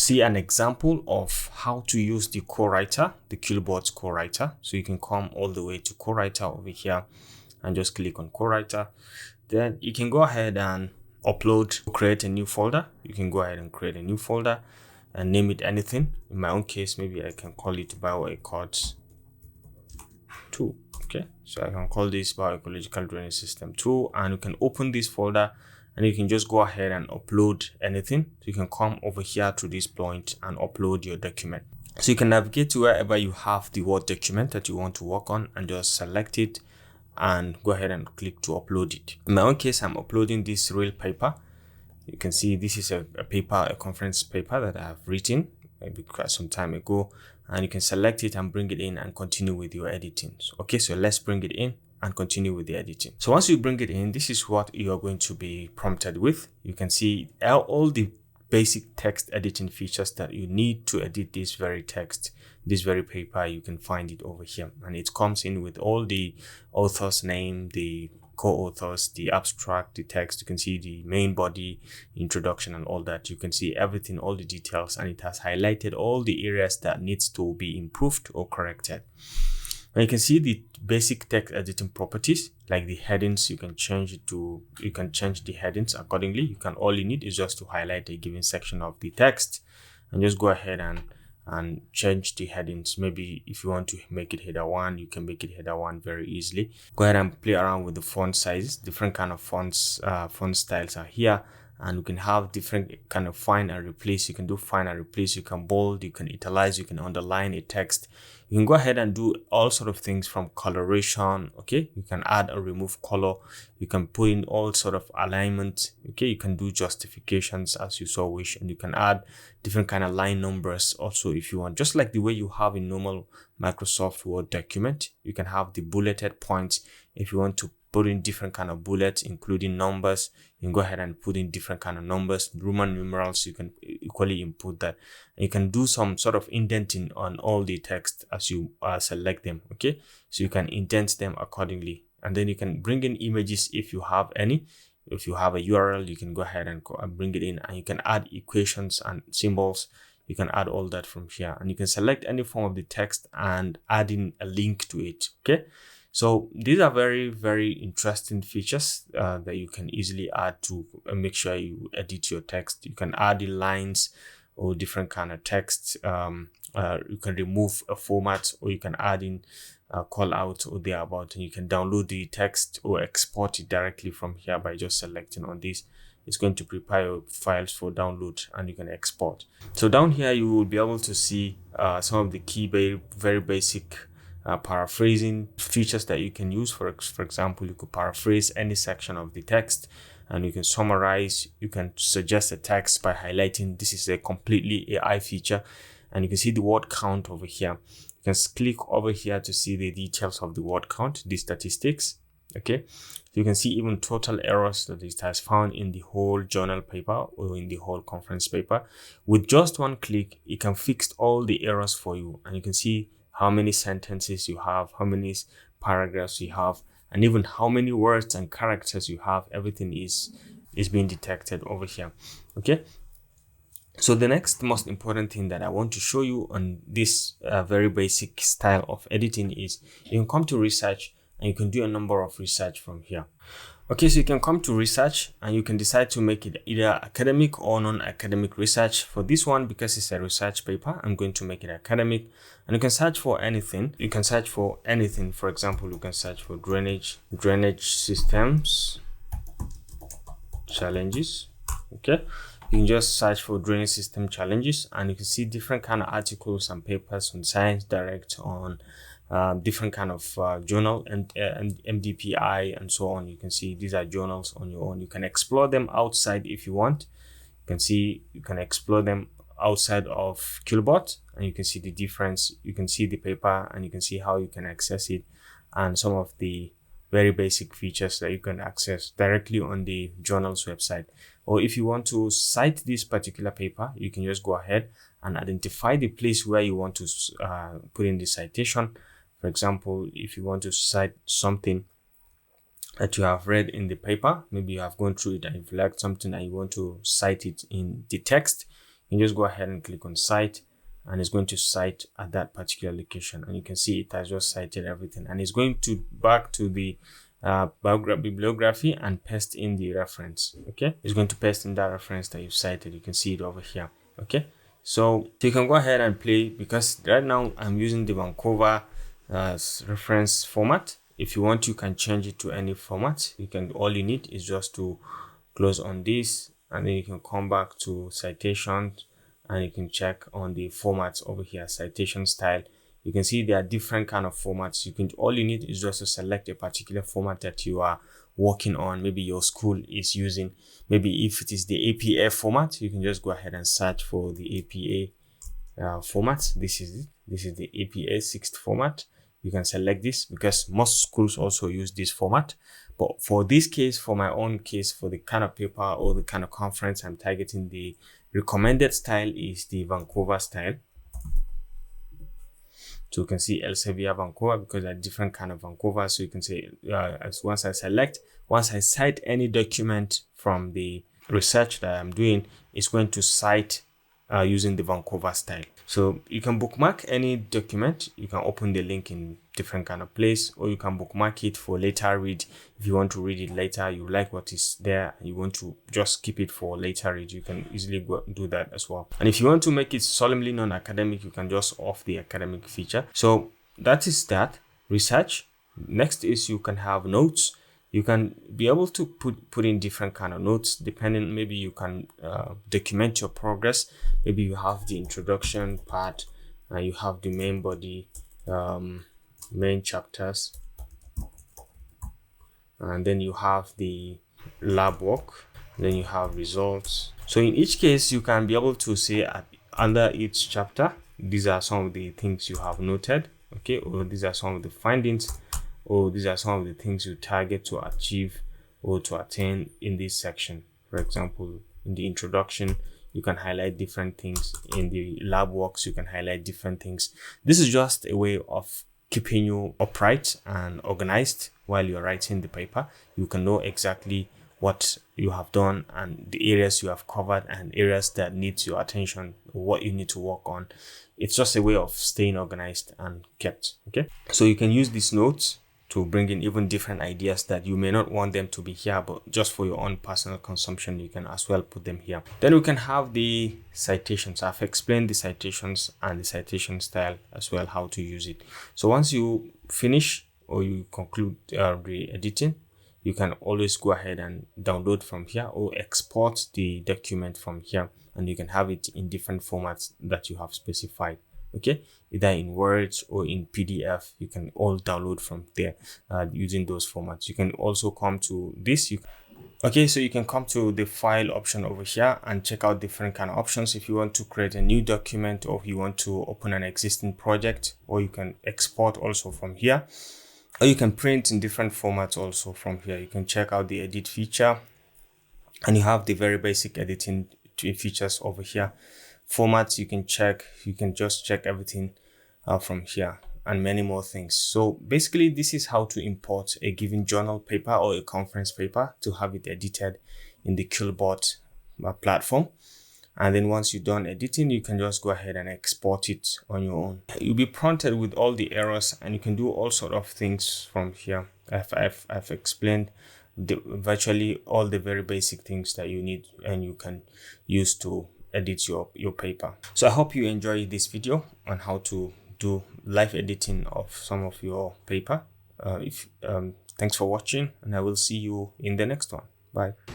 see an example of how to use the co-writer, the Quillbot co-writer. So you can come all the way to co-writer over here and just click on co-writer. Then you can go ahead and create a new folder. You can go ahead and create a new folder and name it anything. In my own case, maybe I can call it Bioecods 2. Okay, so I can call this Bioecological Drainage System 2, and you can open this folder and you can just go ahead and upload anything. So you can come over here to this point and upload your document. So you can navigate to wherever you have the Word document that you want to work on and just select it and go ahead and click to upload it. In my own case, I'm uploading this real paper. You can see this is a conference paper that I have written maybe quite some time ago, and you can select it and bring it in and continue with your editing. Okay, so let's bring it in and continue with the editing. So once you bring it in, this is what you are going to be prompted with. You can see all the basic text editing features that you need to edit this very text, this very paper. You can find it over here, and it comes in with all the author's name, the co-authors, the abstract, the text. You can see the main body, introduction, and all that. You can see everything, all the details, and it has highlighted all the areas that needs to be improved or corrected. And you can see the basic text editing properties, like the headings. You can change the headings accordingly. All you need is just to highlight a given section of the text and just go ahead and change the headings. Maybe if you want to make it header 1, you can make it header 1 very easily. Go ahead and play around with the font sizes. Different kind of fonts, font styles are here, and you can have different kind of find and replace. You can do find and replace. You can bold, you can italize, you can underline a text. You can go ahead and do all sort of things from coloration. Okay, you can add or remove color. You can put in all sort of alignment. Okay, you can do justifications as you so wish, and you can add different kind of line numbers also if you want. Just like the way you have in normal Microsoft Word document, you can have the bulleted points. If you want to put in different kind of bullets, including numbers, you can go ahead and put in different kind of numbers. Roman numerals, you can equally input that. And you can do some sort of indenting on all the text as you select them. Okay, so you can indent them accordingly, and then you can bring in images if you have any. If you have a URL, you can go ahead and bring it in, and you can add equations and symbols. You can add all that from here, and you can select any form of the text and add in a link to it. Okay, so these are very, very interesting features that you can easily add to make sure you edit your text. You can add in lines or different kind of text. You can remove a format, or you can add in call out or thereabout, and you can download the text or export it directly from here by just selecting on this. It's going to prepare your files for download, and you can export. So down here you will be able to see some of the key very basic paraphrasing features that you can use. For example, you could paraphrase any section of the text, and you can summarize. You can suggest a text by highlighting. This is a completely AI feature, and you can see the word count over here. You can click over here to see the details of the word count, the statistics. Okay, so you can see even total errors that it has found in the whole journal paper or in the whole conference paper. With just one click, it can fix all the errors for you, and you can see how many sentences you have, how many paragraphs you have, and even how many words and characters you have. Everything is being detected over here. Okay, so the next most important thing that I want to show you on this very basic style of editing is you can come to research, and you can do a number of research from here. Okay, so you can come to research, and you can decide to make it either academic or non-academic research. For this one, because it's a research paper, I'm going to make it academic, and you can search for anything. You can search for anything. For example, you can search for drainage systems challenges. Okay, you can just search for drainage system challenges, and you can see different kind of articles and papers on Science Direct, on different kind of journal and MDPI and so on. You can see these are journals on your own. You can explore them outside if you want. You can see you can explore them outside of Quillbot, and you can see the difference. You can see the paper, and you can see how you can access it, and some of the very basic features that you can access directly on the journal's website. Or if you want to cite this particular paper, you can just go ahead and identify the place where you want to put in the citation. For example, if you want to cite something that you have read in the paper, maybe you have gone through it and you've liked something and you want to cite it in the text, You can just go ahead and click on cite, and it's going to cite at that particular location, and you can see it has just cited everything, and it's going to back to the bibliography and paste in the reference. Okay, it's going to paste in that reference that you've cited. You can see it over here. Okay, so you can go ahead and play, because right now I'm using the Vancouver reference format. If you want, you can change it to any format. You can, all you need is just to close on this, and then you can come back to citations, and you can check on the formats over here, citation style. You can see there are different kind of formats. You can, all you need is just to select a particular format that you are working on. Maybe your school is using, maybe if it is the APA format, you can just go ahead and search for the APA format. This is it. This is the APA 6th format. You can select this, because most schools also use this format. But for this case, for my own case, for the kind of paper or the kind of conference I'm targeting, the recommended style is the Vancouver style. So you can see Elsevier Vancouver, because there are different kind of Vancouver. So you can say, once I cite any document from the research that I'm doing, it's going to cite using the Vancouver style. So you can bookmark any document. You can open the link in different kind of place, or you can bookmark it for later read. If you want to read it later, you like what is there, and you want to just keep it for later read, you can easily go do that as well. And if you want to make it solemnly non-academic, you can just off the academic feature. So that is that research. Next is you can have notes. You can be able to put in different kind of notes, depending. Maybe you can document your progress. Maybe you have the introduction part, you have the main body, main chapters, and then you have the lab work, then you have results. So in each case, you can be able to say under each chapter, these are some of the things you have noted, okay, or these are some of the findings, or these are some of the things you target to achieve or to attain in this section. For example, in the introduction, you can highlight different things. In the lab works, you can highlight different things. This is just a way of keeping you upright and organized while you're writing the paper. You can know exactly what you have done and the areas you have covered and areas that needs your attention, or what you need to work on. It's just a way of staying organized and kept. Okay, so you can use these notes to bring in even different ideas that you may not want them to be here, but just for your own personal consumption, you can as well put them here. Then we can have the citations. I've explained the citations and the citation style as well, how to use it. So once you finish or you conclude the editing, you can always go ahead and download from here or export the document from here, and you can have it in different formats that you have specified. Okay, either in Words or in PDF, you can all download from there using those formats. You can also come to this. Okay, so you can come to the file option over here and check out different kind of options. If you want to create a new document, or if you want to open an existing project, or you can export also from here, or you can print in different formats also from here. You can check out the edit feature, and you have the very basic editing features over here. Formats you can check, you can just check everything from here, and many more things. So basically, this is how to import a given journal paper or a conference paper to have it edited in the Quillbot platform. And then once you're done editing, you can just go ahead and export it on your own. You'll be prompted with all the errors, and you can do all sort of things from here. I've explained virtually all the very basic things that you need and you can use to edit your paper. So I hope you enjoyed this video on how to do live editing of some of your paper. Thanks for watching, and I will see you in the next one. Bye.